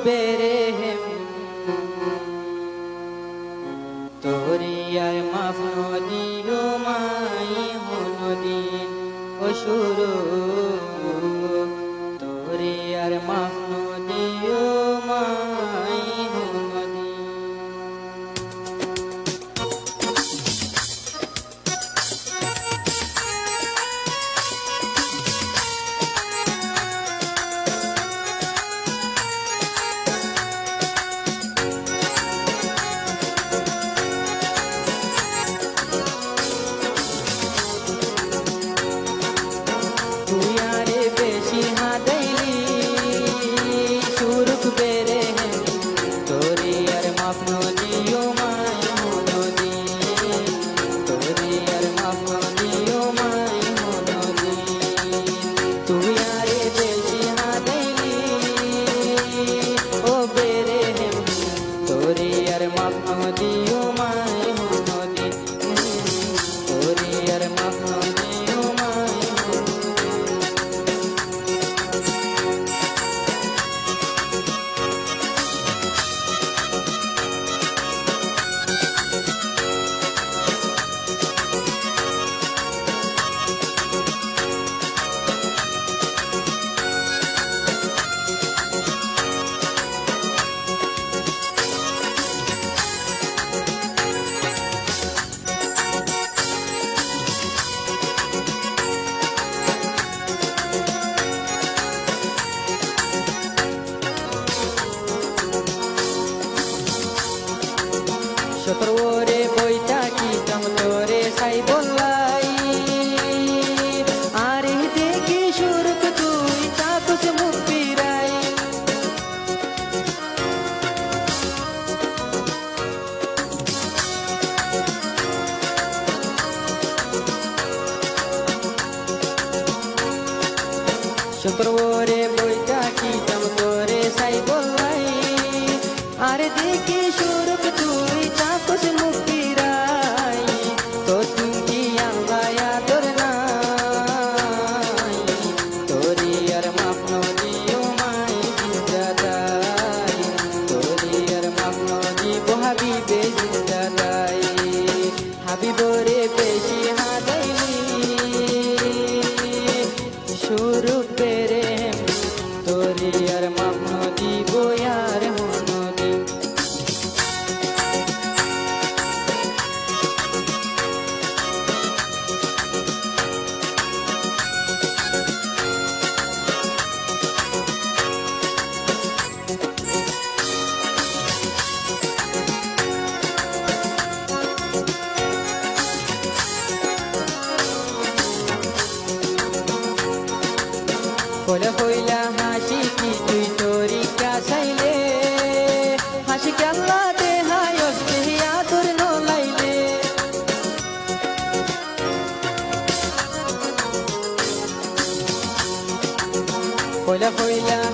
বেরে হেম তোরি আর মাফ নদিও মাই হনদিন ও শুরু তোরি আর মাফ নদিও মাই হনদিন সতরে বইটা কি তোরে সাই বললাই আর দেখি সুরক তুই চাকুস মুখ পিরাই সতরে বইটা কি তোরে সাই বললাই আর দেখি সুরক তুই চাকুস মুখ পিরাই তো তুমি আল্লাহ আদর নাই তোরি আর মাফ নদিও মাই জিন্দাদাই তোরি আর মাফ নদিব হাবিবে জিন্দাদাই হাবিবরে বেশি হাদাইলি শুরু পেরে তোরি আর মাফ নদিব আর বলে হইলা হাসি কি তুই তোরি কাছাইলে হাসি কাল্লা দেহায় অস্তিহিয়া তোর নলাইলে বলে হইলা